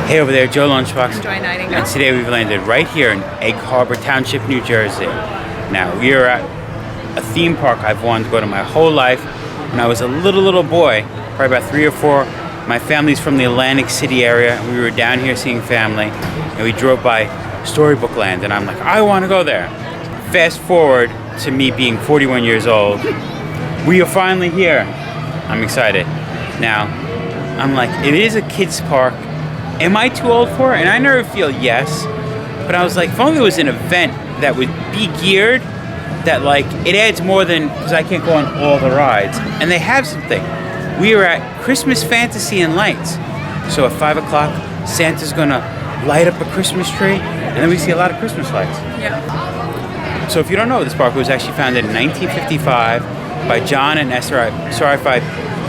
Hey over there, Joe Lunchbox. Enjoy Nightingale. And today we've landed right here in Egg Harbor Township, New Jersey. Now, we are at a theme park I've wanted to go to my whole life. When I was a little boy, probably about 3 or 4, my family's from the Atlantic City area. We were down here seeing family, and we drove by Storybook Land, and I'm like, I want to go there. Fast forward to me being 41 years old. We are finally here. I'm excited. Now, I'm like, it is a kids park. Am I too old for it? And I never feel yes, but I was like, if only there was an event that would be geared, that like, it adds more than, because I can't go on all the rides. And they have something. We are at Christmas Fantasy and Lights. So at 5 o'clock, Santa's gonna light up a Christmas tree, and then we see a lot of Christmas lights. Yeah. So if you don't know, this park was actually founded in 1955 by John and Esther. Sorry if I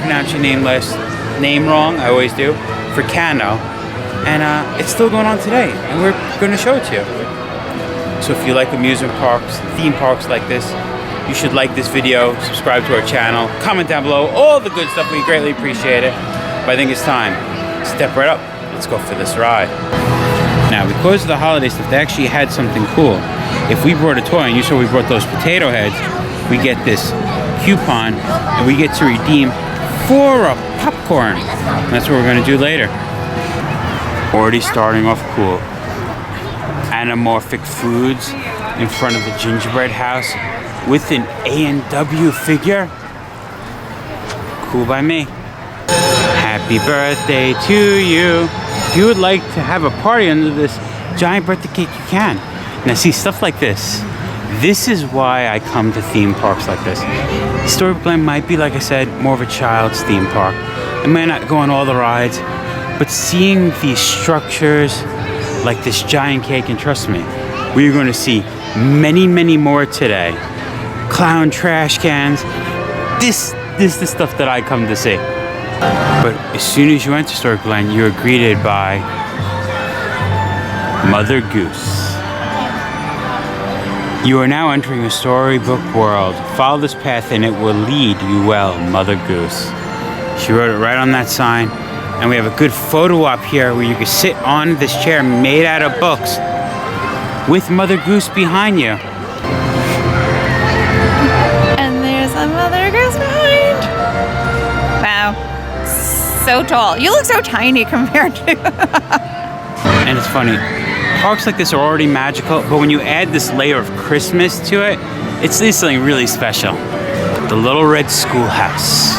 pronounce your name wrong, I always do, for Cano. And it's still going on today, and we're going to show it to you. So if you like amusement parks, theme parks like this, you should like this video, subscribe to our channel, comment down below, all the good stuff, we greatly appreciate it. But I think it's time, step right up, let's go for this ride. Now, because of the holiday stuff, they actually had something cool. If we brought a toy, and you saw we brought those potato heads, we get this coupon, and we get to redeem for a popcorn. That's what we're going to do later. Already starting off cool. Anamorphic foods in front of the gingerbread house with an A&W figure. Cool by me. Happy birthday to you. If you would like to have a party under this giant birthday cake, you can. Now see, stuff like this. This is why I come to theme parks like this. Storybook Land might be, like I said, more of a child's theme park. It might not go on all the rides, but seeing these structures like this giant cake, and trust me, we're going to see many more today. Clown trash cans. This is the stuff that I come to see. But as soon as you enter Storybook Land, you're greeted by Mother Goose. You are now entering a storybook world. Follow this path and it will lead you well, Mother Goose. She wrote it right on that sign. And we have a good photo op here where you can sit on this chair made out of books with Mother Goose behind you. And there's a Mother Goose behind. Wow. So tall. You look so tiny compared to... And it's funny. Parks like this are already magical, but when you add this layer of Christmas to it, it's something really special. The Little Red Schoolhouse.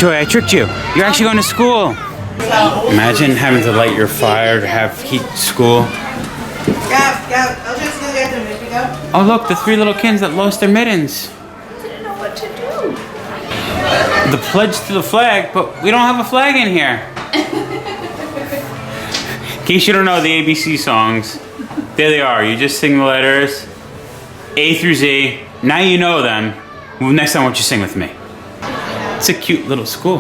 Joy, I tricked you. You're actually going to school. Imagine having to light your fire to have heat school. I'll just go get them if you go. Oh look, the 3 little kids that lost their mittens. I didn't know what to do. The pledge to the flag, but we don't have a flag in here. In case you don't know the ABC songs, there they are. You just sing the letters A through Z. Now you know them. Well, next time, why don't you sing with me? It's a cute little school.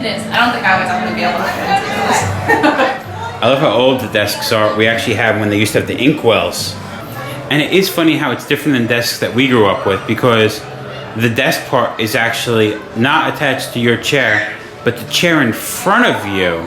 It is. I don't think I was going to be able to fit into I love how old the desks are. We actually have when they used to have the inkwells. And it is funny how it's different than desks that we grew up with, because the desk part is actually not attached to your chair, but the chair in front of you.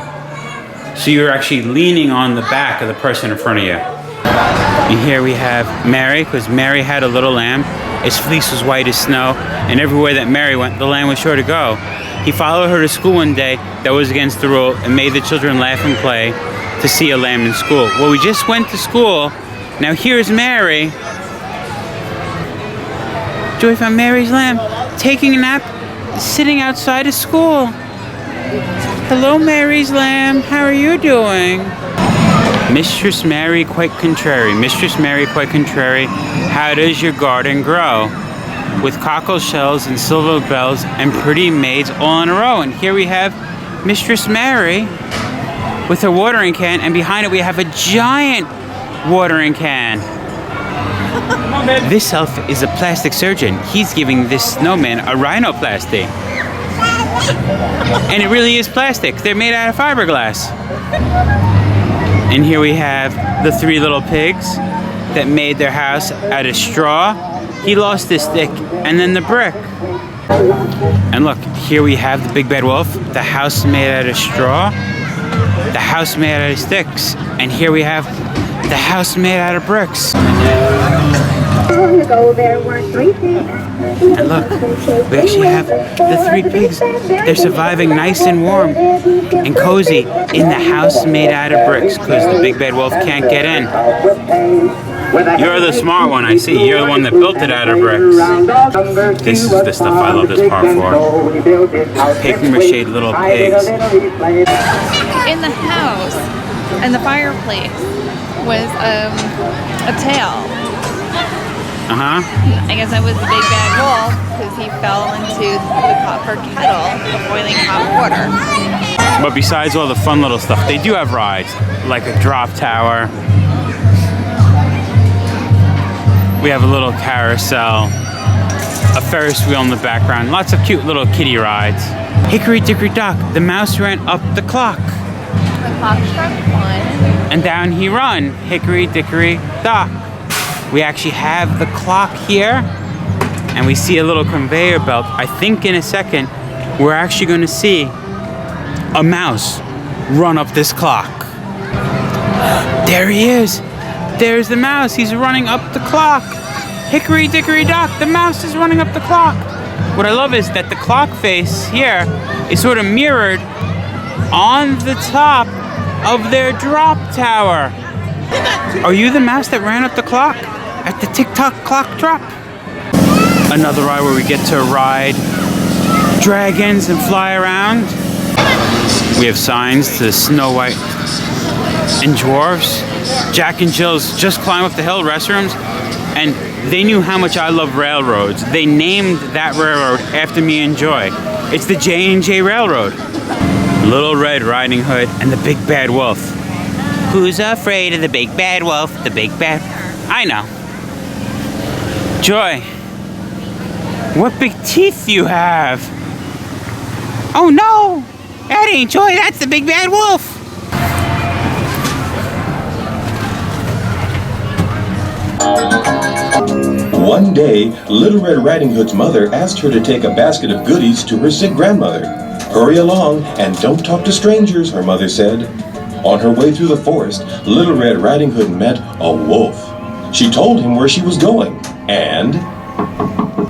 So you're actually leaning on the back of the person in front of you. And here we have Mary, because Mary had a little lamb. Its fleece was white as snow, and everywhere that Mary went, the lamb was sure to go. He followed her to school one day that was against the rule and made the children laugh and play to see a lamb in school. Well, we just went to school. Now here's Mary. Joy found Mary's lamb taking a nap, sitting outside of school. Hello, Mary's lamb. How are you doing? Mistress Mary quite contrary. Mistress Mary quite contrary. How does your garden grow? With cockle shells and silver bells and pretty maids all in a row. And here we have Mistress Mary with her watering can, and behind it we have a giant watering can. This elf is a plastic surgeon. He's giving this snowman a rhinoplasty. And it really is plastic. They're made out of fiberglass. And here we have the 3 little pigs that made their house out of straw. He lost his stick and then the brick. And look, here we have the big bad wolf, the house made out of straw, the house made out of sticks, and here we have the house made out of bricks. And look, we actually have the 3 pigs. They're surviving nice and warm and cozy in the house made out of bricks because the big bad wolf can't get in. You're the smart one, I see. You're the one that built it out of bricks. This is the stuff I love this park for. Paper mache little pigs. In the house and the fireplace was a tail. I guess that was the big bad wolf because he fell into the copper kettle of boiling hot water. But besides all the fun little stuff, they do have rides, like a drop tower. We have a little carousel, a Ferris wheel in the background, lots of cute little kiddie rides. Hickory dickory dock, the mouse ran up the clock. The clock struck 1. And down he run, hickory dickory dock. We actually have the clock here, and we see a little conveyor belt. I think in a second, we're actually going to see a mouse run up this clock. There he is. There's the mouse. He's running up the clock. Hickory dickory dock, the mouse is running up the clock. What I love is that the clock face here is sort of mirrored on the top of their drop tower. Are you the mouse that ran up the clock at the tick-tock clock drop? Another ride where we get to ride dragons and fly around. We have signs to Snow White and Dwarfs. Jack and Jill's Just Climb Up the Hill restrooms. And they knew how much I love railroads. They named that railroad after me and Joy. It's the J&J Railroad. Little Red Riding Hood and the Big Bad Wolf. Who's afraid of the Big Bad Wolf? The Big Bad... I know. Joy, what big teeth you have. Oh no! That ain't Joy, that's the Big Bad Wolf! One day, Little Red Riding Hood's mother asked her to take a basket of goodies to her sick grandmother. Hurry along and don't talk to strangers, her mother said. On her way through the forest, Little Red Riding Hood met a wolf. She told him where she was going, and...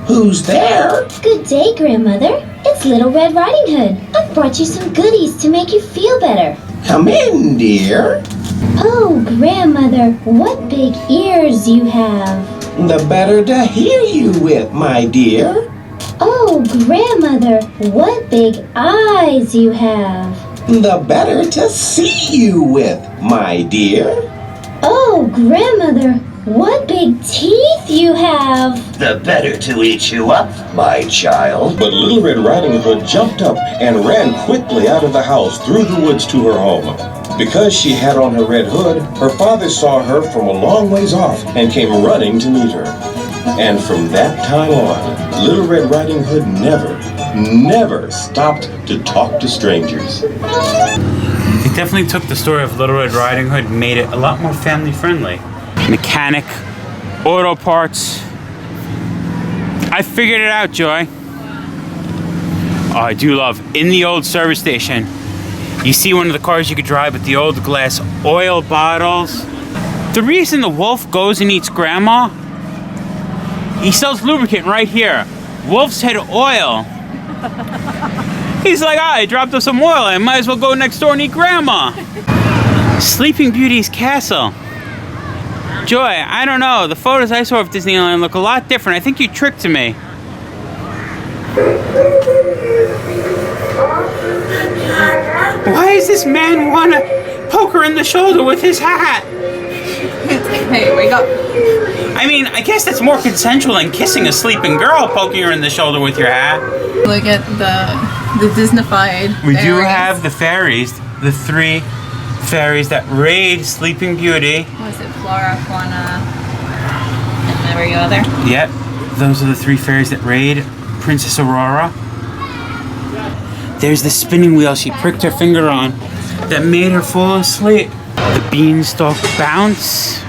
Who's there? Good day, Grandmother. It's Little Red Riding Hood. I've brought you some goodies to make you feel better. Come in, dear. Oh, Grandmother, what big ears you have. The better to hear you with, my dear. Oh, Grandmother, what big eyes you have. The better to see you with, my dear. Oh, Grandmother, what big teeth you have. The better to eat you up, my child. But Little Red Riding Hood jumped up and ran quickly out of the house through the woods to her home. Because she had on her red hood, her father saw her from a long ways off and came running to meet her. And from that time on, Little Red Riding Hood never stopped to talk to strangers. They definitely took the story of Little Red Riding Hood and made it a lot more family friendly. Mechanic, auto parts. I figured it out, Joy. Oh, I do love, in the old service station, you see one of the cars you could drive with the old glass oil bottles. The reason the wolf goes and eats grandma, he sells lubricant right here. Wolf's Head Oil. He's like, I dropped off some oil. I might as well go next door and eat grandma. Sleeping Beauty's castle. Joy, I don't know. The photos I saw of Disneyland look a lot different. I think you tricked me. Why does this man want to poke her in the shoulder with his hat? Hey, wake up. I mean, I guess that's more consensual than kissing a sleeping girl, poking her in the shoulder with your hat. Look at the Disneyfied We do fairies. have the fairies, the 3 fairies that raid Sleeping Beauty. Was it Flora, Fauna, and there were you other? Yep, those are the 3 fairies that raid Princess Aurora. There's the spinning wheel she pricked her finger on that made her fall asleep. The beanstalk bounce.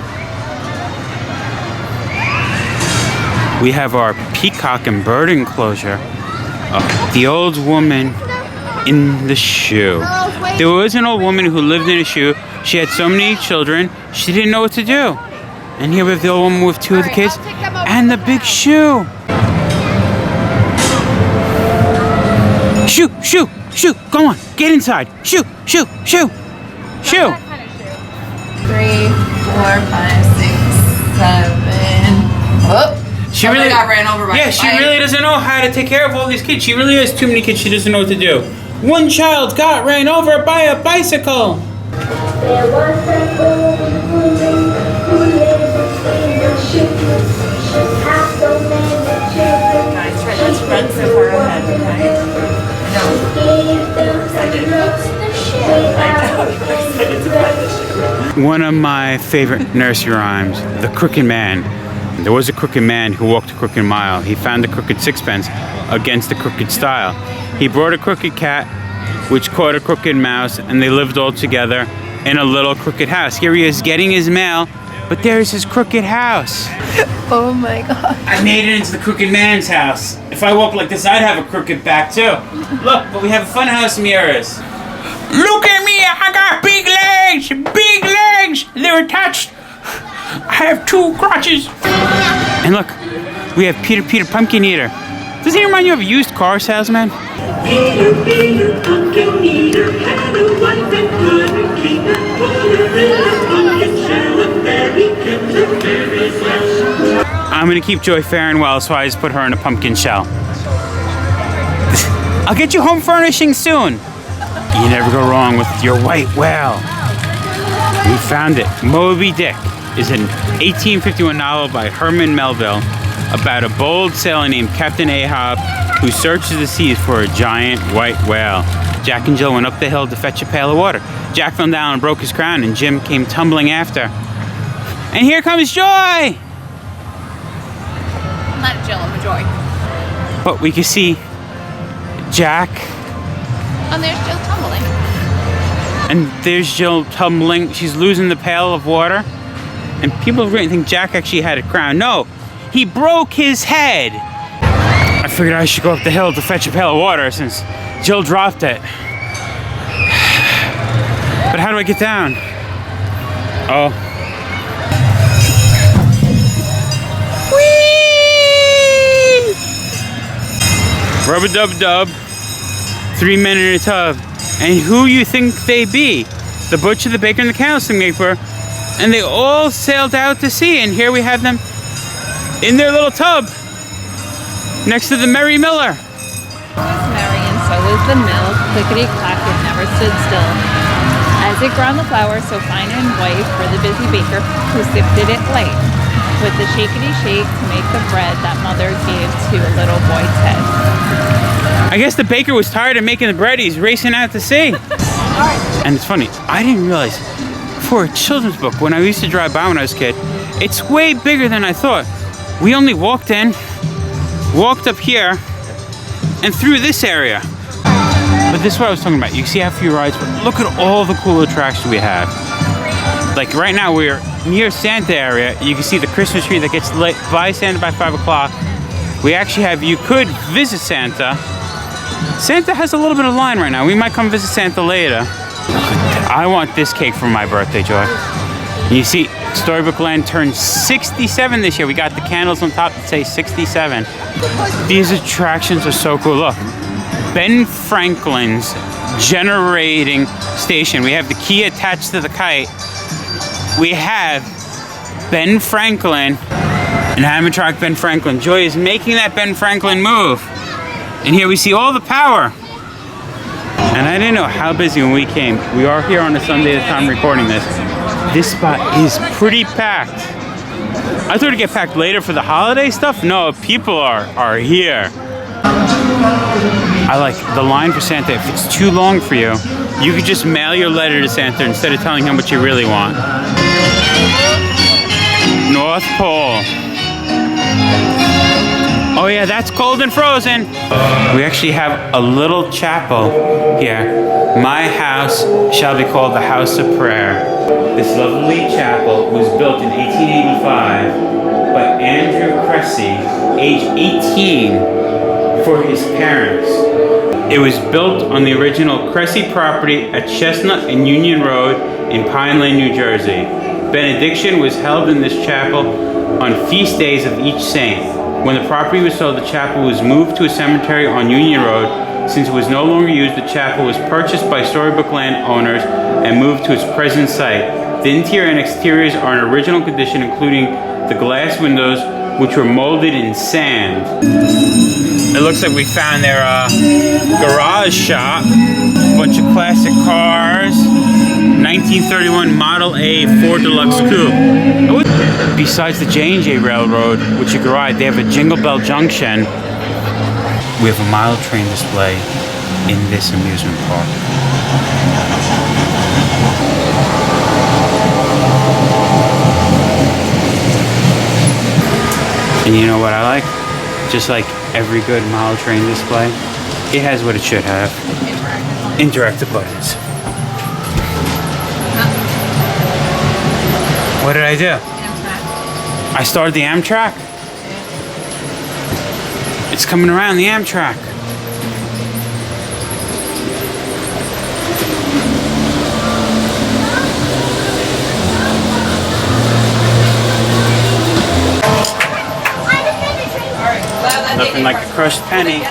We have our peacock and bird enclosure. Oh, the old woman in the shoe. There was an old woman who lived in a shoe. She had so many children, she didn't know what to do. And here we have the old woman with two of the kids and the big shoe. Shoo, shoo, shoo, come on, get inside. Shoo, shoo, shoo, shoo. 3, 4, 5, 6, 7. Oh, She really got ran over by Yeah, a she bike. really doesn't know how to take care of all these kids. She really has too many kids. She doesn't know what to do. One child got ran over by a bicycle. There was an old woman who lived in the shoes. She had so many children. Guys, let's run so far ahead, okay? Gave them the One of my favorite nursery rhymes, The Crooked Man. There was a crooked man who walked a crooked mile. He found a crooked sixpence against a crooked style. He brought a crooked cat, which caught a crooked mouse, and they lived all together in a little crooked house. Here he is getting his mail, but there's his crooked house. Oh my god. I made it into the crooked man's house. If I walk like this, I'd have a crooked back too. Look, but we have fun house mirrors. Look at me, I got big legs, big legs. They're attached. I have 2 crotches. And look, we have Peter Pumpkin Eater. Doesn't he remind you of a used car salesman? Peter Pumpkin Eater had a wife and couldn't keep her. Put her in a pumpkin shell and there he kept her very well. I'm gonna keep Joy fair and well, so I just put her in a pumpkin shell. I'll get you home furnishing soon. You never go wrong with your white whale. We found it. Moby Dick is an 1851 novel by Herman Melville about a bold sailor named Captain Ahab who searches the seas for a giant white whale. Jack and Jill went up the hill to fetch a pail of water. Jack fell down and broke his crown, and Jim came tumbling after. And here comes Joy! Not Jill, I'm a Joy. But we can see Jack, Oh, there's Jill tumbling. and there's Jill tumbling. She's losing the pail of water. And people are going to think Jack actually had a crown. No, he broke his head. I figured I should go up the hill to fetch a pail of water since Jill dropped it. But how do I get down? Oh. Whee! Rub-a-dub-dub. 3 men in a tub. And who you think they be? The butcher, the baker, and the candlestick maker. And they all sailed out to sea. And here we have them in their little tub next to the Merry Miller. Was merry and so was the mill. Clickety-clack, it never stood still. As it ground the flour so fine and white for the busy baker who sifted it light. With the shakety-shake to make the bread that mother gave to a little boy Ted. I guess the baker was tired of making the bread. He's racing out to sea. And it's funny, I didn't realize for a children's book, when I used to drive by when I was a kid, it's way bigger than I thought. We only walked in, walked up here, and through this area. But this is what I was talking about. You see how few rides, but look at all the cool attractions we have. Like right now, we're near Santa area. You can see the Christmas tree that gets lit by Santa by 5 o'clock. We actually have, you could visit Santa. Santa has a little bit of line right now. We might come visit Santa later. I want this cake for my birthday, Joy. You see, Storybook Land turned 67 this year. We got the candles on top that say 67. These attractions are so cool. Look, Ben Franklin's generating station. We have the key attached to the kite. We have Ben Franklin, an animatronic Ben Franklin. Joy is making that Ben Franklin move. And here we see all the power. And I didn't know how busy when we came. We are here on a Sunday at the time recording this. This spot is pretty packed. I thought it'd get packed later for the holiday stuff. No, people are here. I like the line for Santa. If it's too long for you, you could just mail your letter to Santa instead of telling him what you really want. North Pole. Oh yeah, that's cold and frozen. We actually have a little chapel here. My house shall be called the House of Prayer. This lovely chapel was built in 1885 by Andrew Cressy, age 18. for his parents. It was built on the original Cressy property at Chestnut and Union Road in Pine Lane, New Jersey. Benediction was held in this chapel on feast days of each saint. When the property was sold, the chapel was moved to a cemetery on Union Road. Since it was no longer used, the chapel was purchased by Storybook Land owners and moved to its present site. The interior and exteriors are in original condition, including the glass windows, which were molded in sand. It looks like we found their garage shop. Bunch of classic cars. 1931 Model A Ford Deluxe Coupe. Besides the J&J Railroad, which you can ride, they have a Jingle Bell Junction. We have a model train display in this amusement park. And you know what I like? Just like every good model train display, it has what it should have. Interactive buttons. What did I do? I started the Amtrak? It's coming around the Amtrak. Nothing like a crushed penny.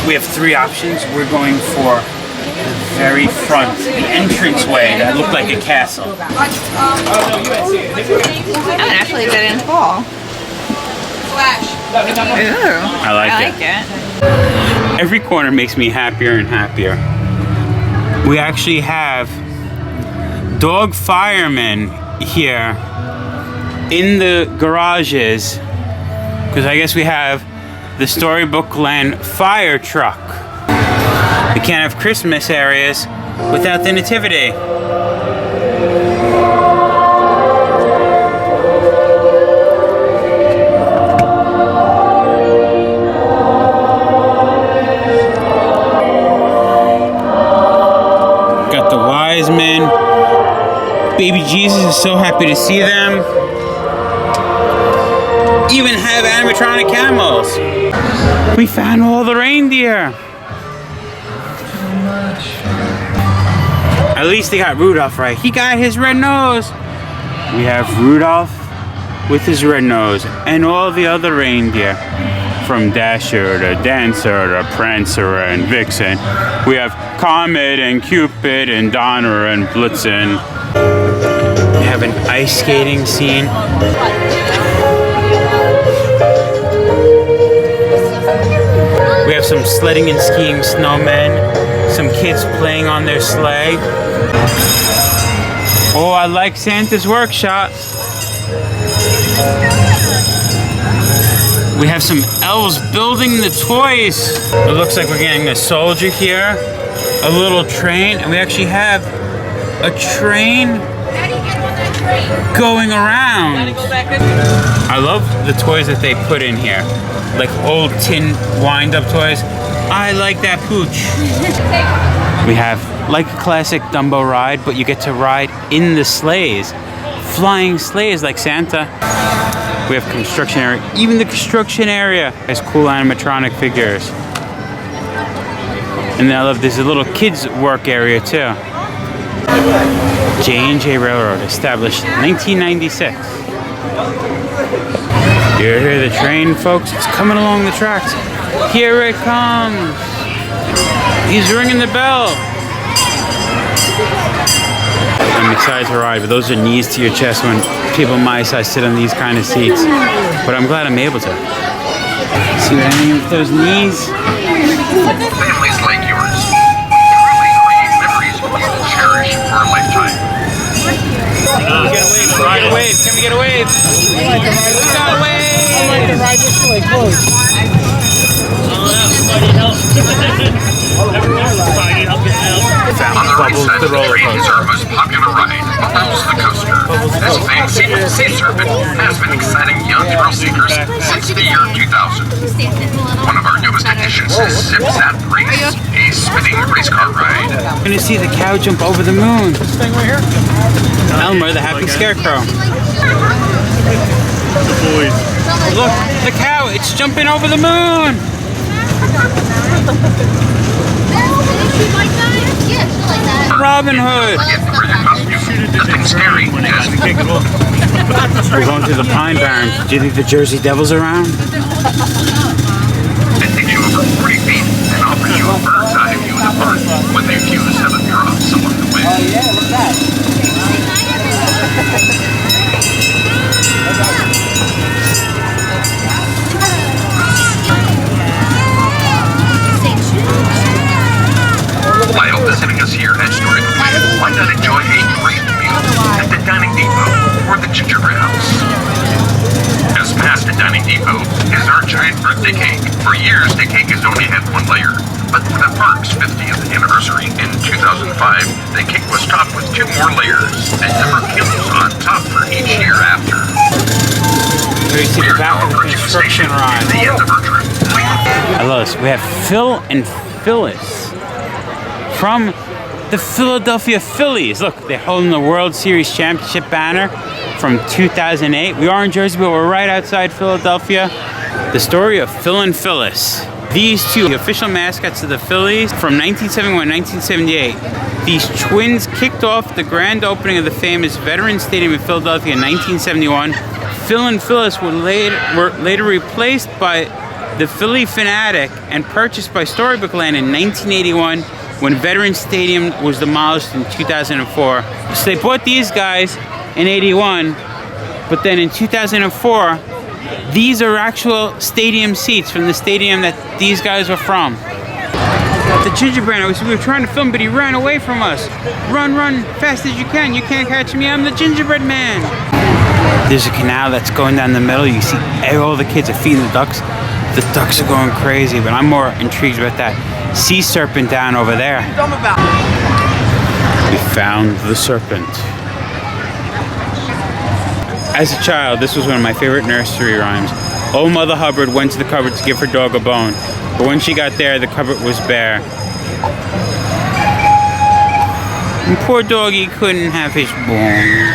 We have three options. We're going for the very front, the entranceway that looked like a castle. I would actually get in fall. Ooh, I like it. Every corner makes me happier and happier. We actually have dog firemen here in the garages, because I guess we have the Storybook Land fire truck. We can't have Christmas areas without the nativity. Got the wise men. Baby Jesus is so happy to see them. Even have animatronic camels. We found all the reindeer. At least they got Rudolph right. He got his red nose. We have Rudolph with his red nose and all the other reindeer. From Dasher to Dancer to Prancer and Vixen. We have Comet and Cupid and Donner and Blitzen. We have an ice skating scene. We have some sledding and skiing snowmen, some kids playing on their sleigh. Oh, I like Santa's workshop. We have some elves building the toys. It looks like we're getting a soldier here, a little train, and we actually have a train going around. I love the toys that they put in here. Like old tin wind-up toys. I like that pooch. We have like a classic Dumbo ride, but you get to ride in the sleighs. Flying sleighs like Santa. We have construction area. Even the construction area has cool animatronic figures. And then I love there's a little kids work area too. J&J Railroad, established 1996. You hear the train, folks? It's coming along the tracks. Here it comes. He's ringing the bell. I'm excited to ride, but those are knees to your chest when people my size sit on these kind of seats. But I'm glad I'm able to. See what I mean with those knees? Families like yours truly create memories you will cherish for a lifetime. Can we get a wave? Ride a wave. Can we get a wave? We got a wave. I like to ride this way close. On the right side of the train is our most popular ride, Bubbles the Coaster. This fancy sea serpent has been exciting young thrill seekers since the year 2000. One of our newest additions is Zip Zap Race, a spinning race car ride. We're gonna see the cow jump over the moon. This thing right here? Elmer, the happy scarecrow. The boys. Look, the cow, it's jumping over the moon. Robin Hood. Nothing scary, Jasmine. We're going to the Pine Barrens. Do you think the Jersey Devil's around? They take you over 40 feet and offer you a bird's eye view of the park with a few 7 drops along the way. Oh yeah, look at that. While visiting us here at Storybook Land, why not enjoy a great meal at the Dining Depot or the Gingerbread House? As past at Dining Depot is our giant birthday cake. For years, the cake has only had one layer, but for the park's 50th anniversary in 2005, the cake was topped with 2 more layers and number kills on top for each year after. There you see We the are back now of the approaching the construction station ride. at the end of our trip. I love this. We have Phil and Phyllis from the Philadelphia Phillies. Look, they're holding the World Series championship banner from 2008. We are in Jersey, but we're right outside Philadelphia. The story of Phil and Phyllis. These two, the official mascots of the Phillies from 1971 1978. These twins kicked off the grand opening of the famous Veterans Stadium in Philadelphia in 1971. Phil and Phyllis were later replaced by the Philly Fanatic and purchased by Storybook Land in 1981 when Veterans Stadium was demolished in 2004. So they bought these guys in 81, but then in 2004, these are actual stadium seats from the stadium that these guys are from. The gingerbread, we were trying to film, but he ran away from us. Run, run, fast as you can. You can't catch me, I'm the gingerbread man. There's a canal that's going down the middle. You see all the kids are feeding the ducks. The ducks are going crazy, but I'm more intrigued about that sea serpent down over there. We found the serpent. As a child, this was one of my favorite nursery rhymes. Old Mother Hubbard went to the cupboard to give her dog a bone, but when she got there, the cupboard was bare. And poor doggy couldn't have his bone.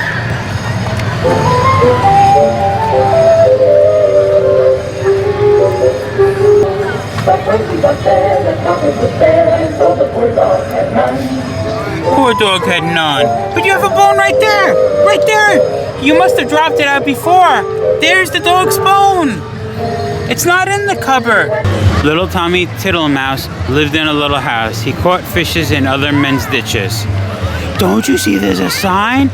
Poor dog had none. But you have a bone right there! Right there! You must have dropped it out before. There's the dog's bone! It's not in the cupboard. Little Tommy Tittlemouse lived in a little house. He caught fishes in other men's ditches. Don't you see there's a sign?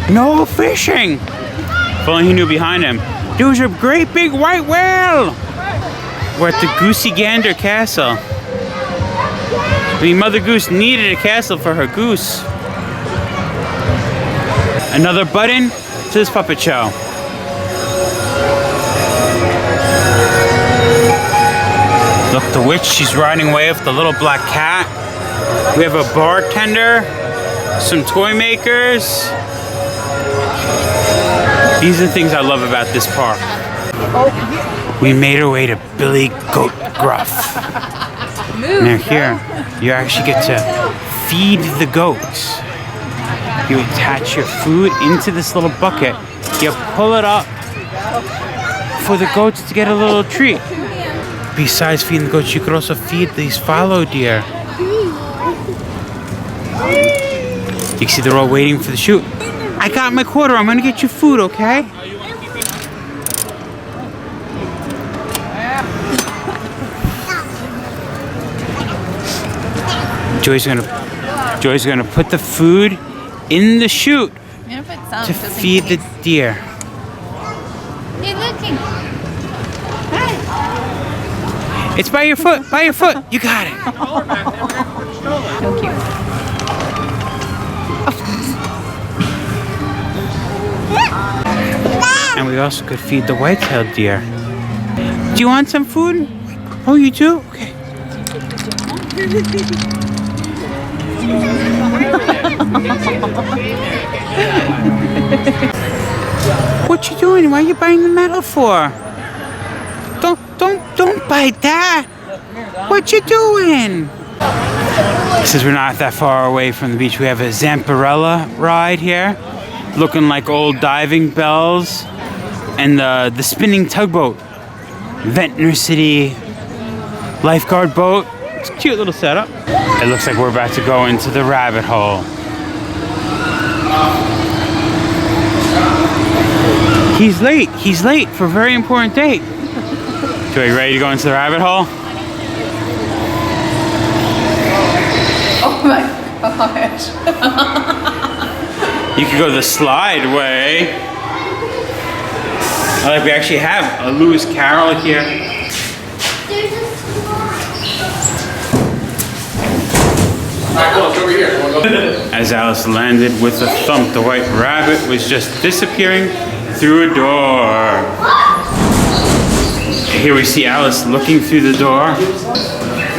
No fishing! If only he knew behind him. There was a great big white whale! We're at the Goosey Gander Castle. I mean, Mother Goose needed a castle for her goose. Another button to this puppet show. Look, the witch, she's riding away with the little black cat. We have a bartender, some toy makers. These are the things I love about this park. We made our way to Billy Goat Gruff. Now here, you actually get to feed the goats. You attach your food into this little bucket. You pull it up for the goats to get a little treat. Besides feeding the goats, you could also feed these fallow deer. You can see they're all waiting for the chute. I got my quarter. I'm gonna get you food, okay? Joy's gonna put the food in the chute to feed the deer. Hey, looking. It's by your foot. By your foot. You got it. So cute. And we also could feed the white-tailed deer. Do you want some food? Oh, you do? Okay. What you doing? Why are you biting the metal for? Don't bite that. What you doing? Since we're not that far away from the beach, we have a Zamparella ride here, looking like old diving bells. and the spinning tugboat. Ventnor City lifeguard boat. It's a cute little setup. It looks like we're about to go into the rabbit hole. He's late. He's late for a very important date. So are you ready to go into the rabbit hole? Oh my gosh. You could go the slide way. Like we actually have a Lewis Carroll here. As Alice landed with a thump, the white rabbit was just disappearing through a door. Here we see Alice looking through the door.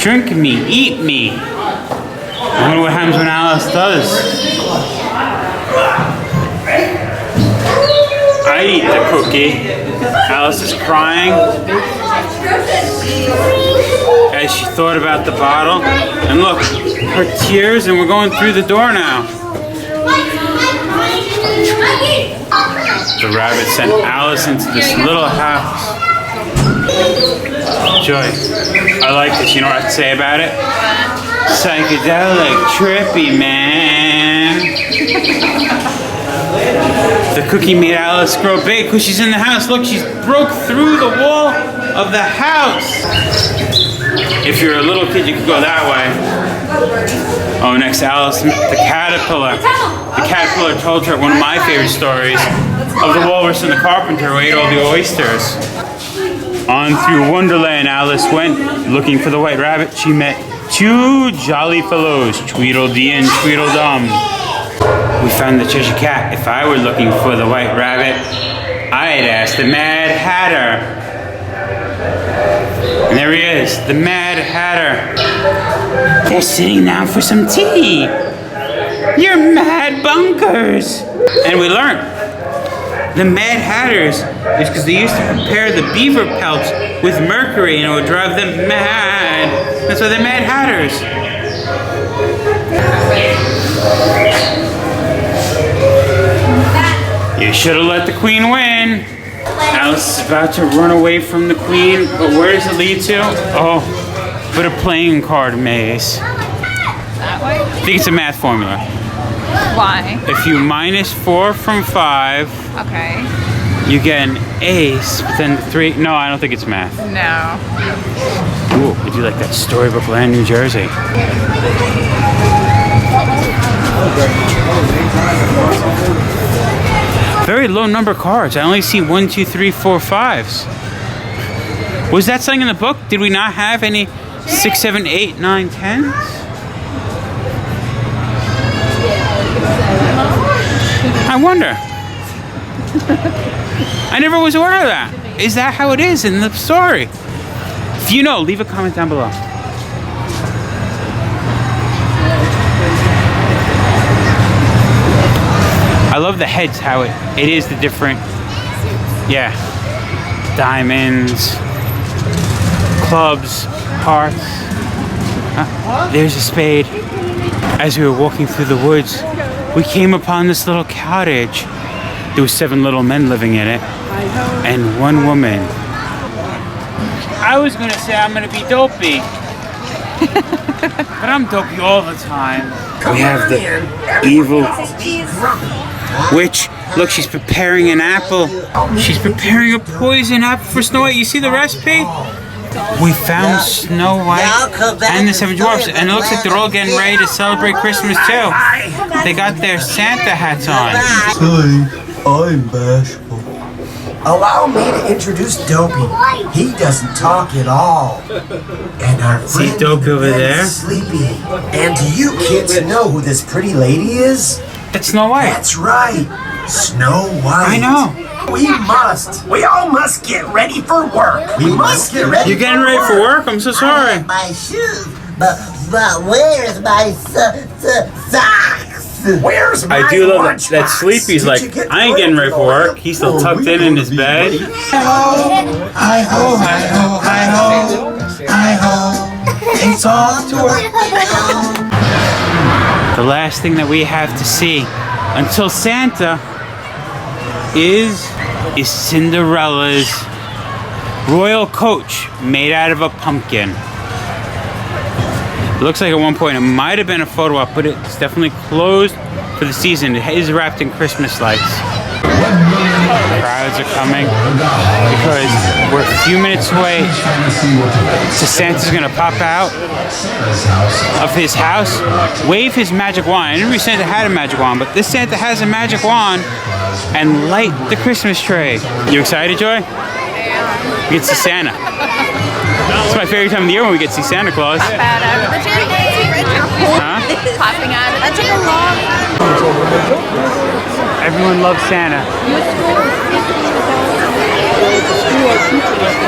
Drink me, eat me. I wonder what happens when Alice does. I eat the cookie. Alice is crying as she thought about the bottle. And look, her tears, and we're going through the door now. The rabbit sent Alice into this little house. Joy, I like this. You know what I have to say about it? Psychedelic, trippy, man. The cookie made Alice grow big because she's in the house. Look, she's broke through the wall of the house. If you're a little kid, you could go that way. Oh, next to Alice, the caterpillar. The caterpillar told her one of my favorite stories of the walrus and the carpenter who ate all the oysters. On through Wonderland Alice went, looking for the white rabbit. She met two jolly fellows, Tweedledee and Tweedledum. We found the Cheshire Cat. If I were looking for the white rabbit, I'd ask the Mad Hatter. And there he is, the Mad Hatter. They're sitting down for some tea. You're mad bunkers. And we learned the Mad Hatters is because they used to prepare the beaver pelts with mercury and it would drive them mad. That's why they're Mad Hatters. You should have let the queen win. Alice is about to run away from the queen, but where does it lead to? Oh, but a playing card maze. That way? I think it's a math formula. Why? If you minus 4 from 5, Okay. you get an ace, but then 3. No, I don't think it's math. No. Ooh, I do like that Storybook Land, New Jersey. Very low number cards. I only see 1, 2, 3, 4, 5s. Was that something in the book? Did we not have any 6, 7, 8, 9, 10s? I wonder. I never was aware of that. Is that how it is in the story? If you know, leave a comment down below. I love the heads, how it is the different, yeah, diamonds, clubs, hearts. There's a spade. As we were walking through the woods, we came upon this little cottage. There were 7 little men living in it, and 1 woman. I was gonna say I'm gonna be dopey, but I'm dopey all the time. We have the evil witch. Look, she's preparing an apple. She's preparing a poison apple for Snow White. You see the recipe? We found Snow White and the 7 dwarfs, and it looks like they're all getting ready to celebrate Christmas too. They got their Santa hats on. Sorry, I'm bashful. Allow me to introduce Dopey. He doesn't talk at all. And our friend See Dopey over there? Sleepy. And do you kids know who this pretty lady is? That's Snow White. That's right, Snow White. I know. We all must get ready for work. We must get ready. You're getting ready for work? I'm so sorry. My shoes, but where's my socks? Where's my I do love lunchbox? that Sleepy's Did like, you get I ain't getting ready for work. He's still tucked in his bed. Hi ho, hi ho, hi ho, hi ho. It's off to work. The last thing that we have to see until Santa is is Cinderella's royal coach made out of a pumpkin. It looks like at one point it might have been a photo op, but it's definitely closed for the season. It is wrapped in Christmas lights. Crowds are coming because we're a few minutes away. So Santa's gonna pop out of his house, wave his magic wand. I didn't know Santa had a magic wand, but this Santa has a magic wand and light the Christmas tree. You excited, Joy? We get to see Santa. It's my favorite time of the year when we get to see Santa Claus. Pop out of the chimney. Huh? Popping out of the chimney. Everyone loves Santa.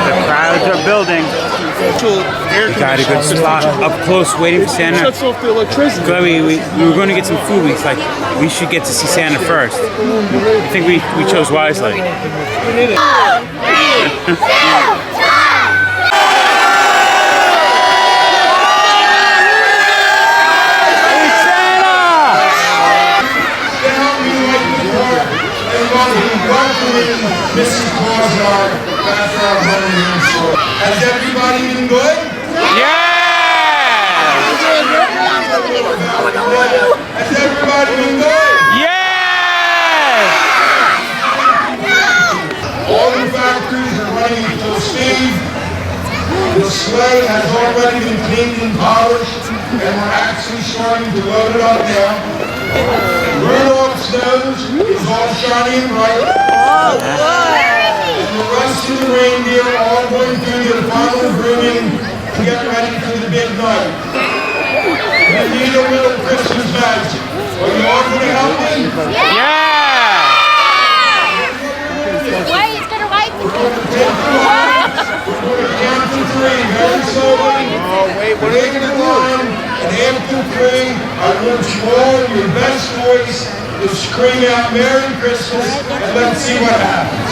The crowds are building. We got a good spot up close waiting for Santa. Shuts off the electricity. Glad we were going to get some food. We should get to see Santa first. I think we chose wisely. Mrs. Claus after our home store. Has everybody been good? Yeah! Has everybody been good? Yeah! All the factories are running until steam. The sleigh has already been cleaned and polished, and we're actually starting to load it up now. Rudolph's nose is all shiny and bright. And the rest of the reindeer are all going through their final grooming to get ready for the big night. We need a little Christmas magic. Are you all going to help me? Yeah! Why is gonna like We're going to count to three very slowly. Take the line, and after three, I want you all in your best voice to scream out Merry Christmas, and let's see what happens.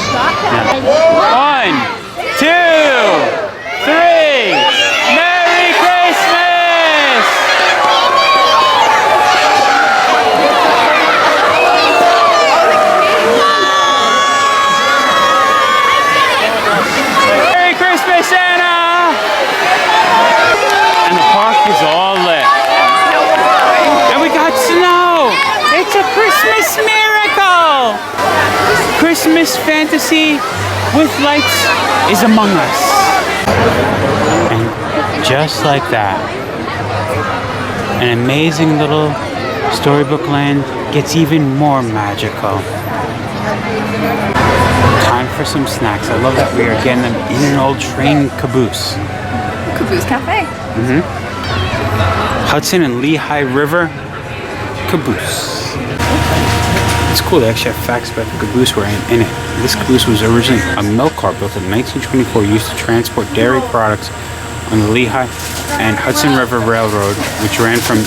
1, 2, 3. Merry Christmas! Merry Christmas, Santa! And the park is all lit. And we got snow! It's a Christmas miracle! Christmas fantasy with lights is among us. And just like that, an amazing little Storybook Land gets even more magical. Time for some snacks. I love that we are getting them in an old train caboose. Caboose Cafe. Hudson and Lehigh River caboose. It's cool, they actually have facts about the caboose we're in it. This caboose was originally a milk cart built in 1924 used to transport dairy products on the Lehigh and Hudson River Railroad, which ran from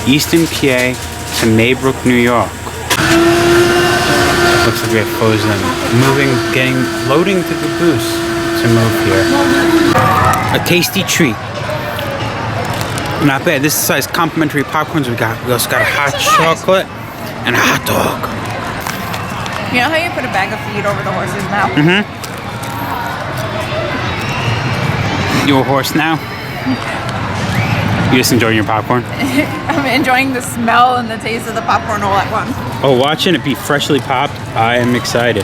Easton, PA to Maybrook, New York. Looks like we have photos of them loading the caboose to move here. A tasty treat. Not bad. This is the size complimentary popcorns we got. We also got a hot chocolate and a hot dog. You know how you put a bag of feed over the horse's mouth? You a horse now? You just enjoying your popcorn? I'm enjoying the smell and the taste of the popcorn all at once. Oh, watching it be freshly popped, I am excited.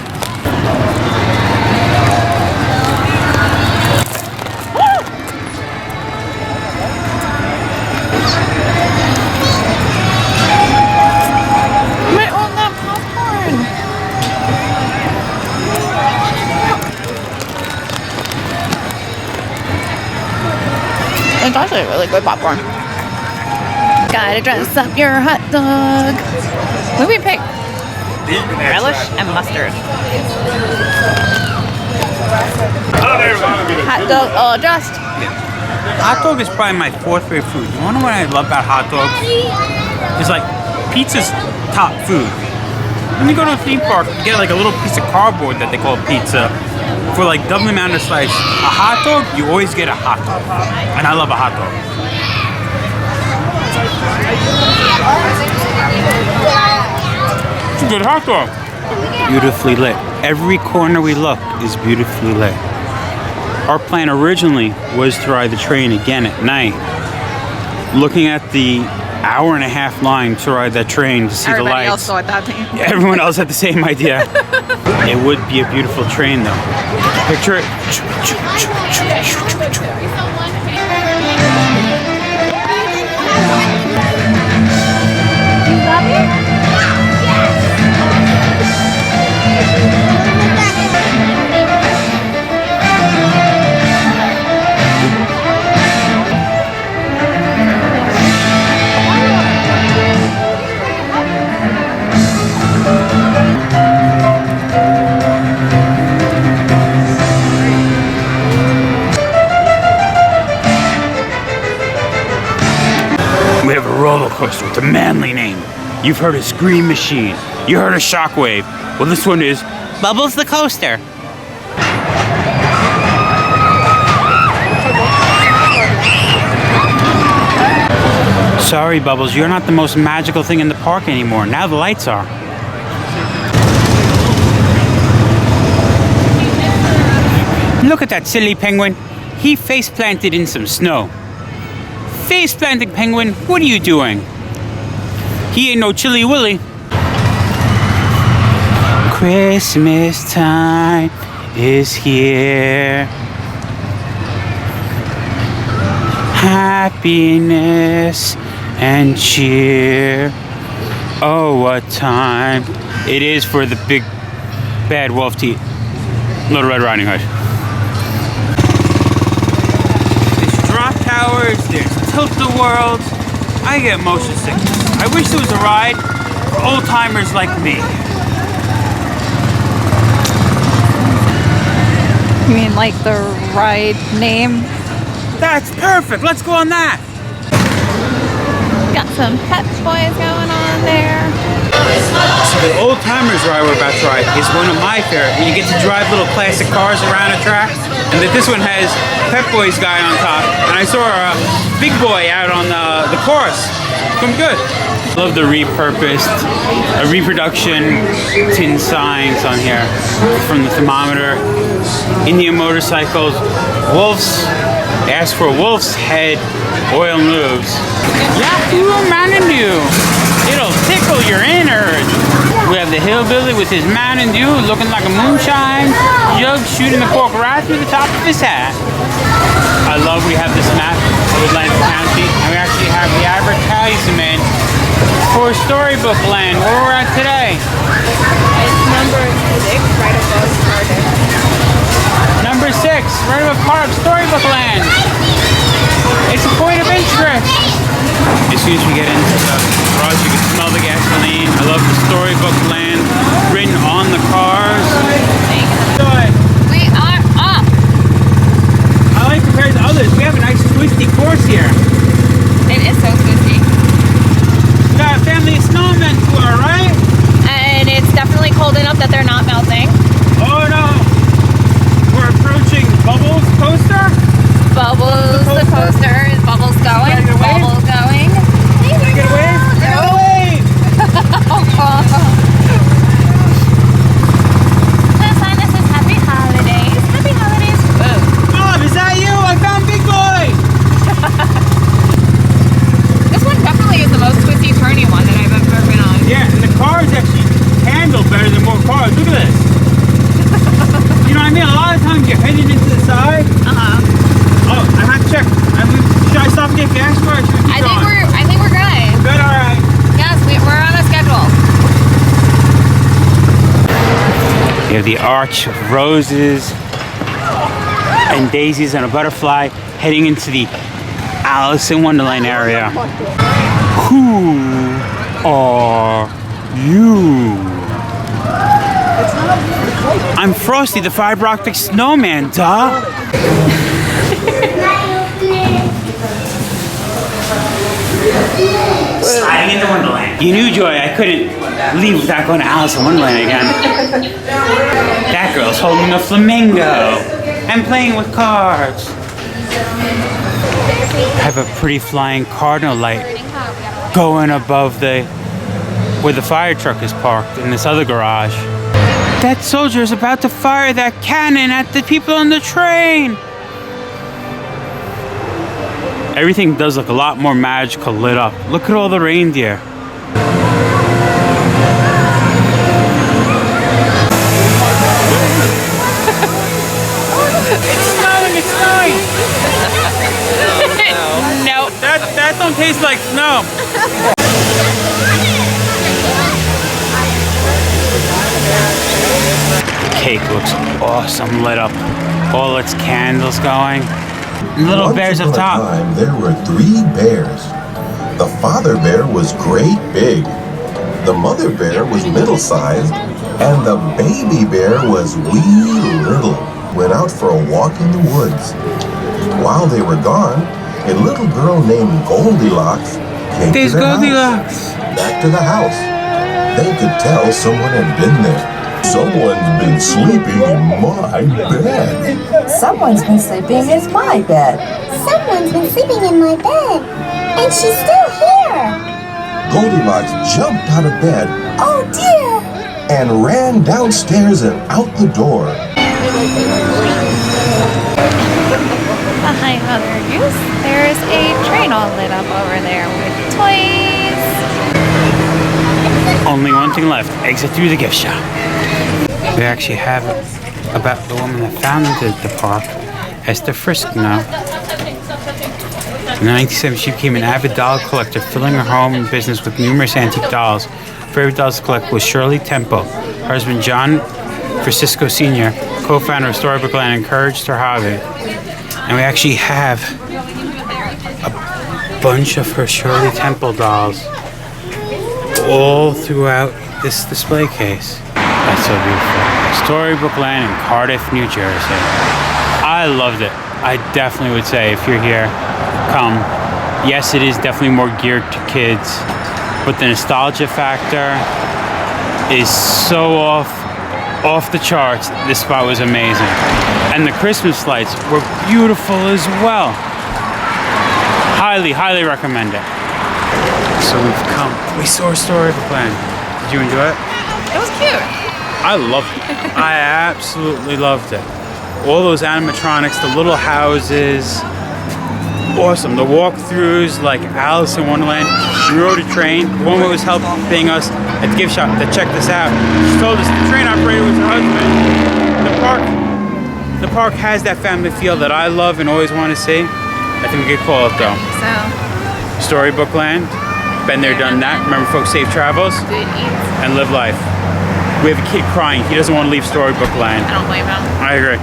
It's actually really good popcorn. Gotta dress up your hot dog. What did we pick? Relish and mustard. Hot dog all dressed. Hot dog is probably my fourth favorite food. You wanna know what I love about hot dogs? It's like pizza's top food. When you go to a theme park, you get like a little piece of cardboard that they call pizza. For like double the amount of slice. A hot dog, you always get a hot dog. And I love a hot dog. It's a good hot dog. beautifully lit. Every corner we look is beautifully lit. Our plan originally was to ride the train again at night. Looking at the hour-and-a-half line to ride that train to see Everybody the else lights. thought that thing. Everyone else had the same idea. It would be a beautiful train though. Picture it. We have a roller coaster with a manly name. You've heard of Scream Machine. You heard of Shockwave. Well, this one is Bubbles the Coaster. Sorry, Bubbles, you're not the most magical thing in the park anymore. Now the lights are. Look at that silly penguin. He face planted in some snow. Face planting penguin, what are you doing? He ain't no Chilly Willy. Christmas time is here. Happiness and cheer. Oh, what time it is for the big bad wolf to eat Little Red Riding Hood. There's drop towers, there's tilt-a-whirls. I get motion sickness. I wish there was a ride for old timers like me. You mean like the ride name? That's perfect. Let's go on that. Got some pet toys going on there. So the old timers ride we're about to ride is one of my favorite. You get to drive little classic cars around a track, and that this one has Pep Boys guy on top. And I saw a Big Boy out on the course. Come good. Love the repurposed reproduction tin signs on here from the thermometer. Indian motorcycles. Wolves. Ask for Wolf's Head Oil and Lubes. Yahoo Mountain Dew. It'll tickle your innards. We have the hillbilly with his Mountain Dew looking like a moonshine jug shooting the cork right through the top of his hat. I love we have this map of Atlantic County, and we actually have the advertisement for Storybook Land, where we're at today. It's number 6, right above Cardiff. Number 6, right above Park, Storybook Land. It's a point of interest. As soon as we get into the garage, you can smell the gasoline. I love the Storybook Land written on the cars. We are up. I like compared to others. We have a nice twisty course here. It is so twisty. We got a family of snowmen tour, right? And it's definitely cold enough that they're not melting. Oh no! We're approaching Bubbles Coaster. Bubbles the coaster. Is Bubbles going? Can I get a wave? Bubbles going. Can I get a wave? Get a wave! Sign that says Happy Holidays. Happy Holidays. Whoa. Bob, is that you? I found Big Boy! This one definitely is the most twisty turny one that I've ever been on. Yeah, and the cars actually handle better than more cars. Look at this. You know what I mean? A lot of times you're heading into the side. Oh, I have to check. Should I stop and get gas or should we keep going? I think we're good. Good, all right. Yes, we're on a schedule. You have the arch of roses and daisies and a butterfly heading into the Alice in Wonderland area. Who are you? I'm Frosty the fiber optic snowman, duh. Sliding into Wonderland. You knew, Joy, I couldn't leave without going to Alice in Wonderland again. That girl's holding a flamingo and playing with cars. I have a pretty flying cardinal light going above where the fire truck is parked in this other garage. That soldier is about to fire that cannon at the people on the train. Everything does look a lot more magical lit up. Look at all the reindeer. It's snowing, it's snowing. No. That don't taste like snow. Cake looks awesome lit up. All its candles going. Little Once bears up upon a top. time, there were 3 bears. The father bear was great big. The mother bear was middle-sized. And the baby bear was wee little. Went out for a walk in the woods. While they were gone, a little girl named Goldilocks came There's to their Goldilocks. house. Back to the house. They could tell someone had been there. Someone's been sleeping in my bed. Someone's been sleeping in my bed. Someone's been sleeping in my bed, and she's still here. Goldilocks jumped out of bed. Oh dear. And ran downstairs and out the door. Behind Mother Goose, there's a train all lit up over there with toys. Only one thing left. Exit through the gift shop. We actually have about the woman that founded the park, Esther Frisk now. In the 1970s, she became an avid doll collector, filling her home and business with numerous antique dolls. Her favorite dolls to collect was Shirley Temple. Her husband, John Francisco Sr., co-founder of Storybook Land, encouraged her hobby. And we actually have a bunch of her Shirley Temple dolls all throughout this display case. That's so beautiful. Storybook Land in Cardiff, New Jersey. I loved it. I definitely would say if you're here, come. Yes, it is definitely more geared to kids, but the nostalgia factor is so off the charts. This spot was amazing. And the Christmas lights were beautiful as well. Highly, highly recommend it. So we've come. We saw Storybook Land. Did you enjoy it? It was cute. I loved it. I absolutely loved it. All those animatronics, the little houses. Awesome. The walkthroughs like Alice in Wonderland. We rode a train. The woman was helping us at the gift shop to check this out. She told us the train operator was her husband. The park has that family feel that I love and always want to see. I think we could call it though. So, Storybook Land. Been there, done that. Remember, folks, safe travels good eats. and live life. We have a kid crying. He doesn't want to leave Storybook Land. I don't blame him. I agree.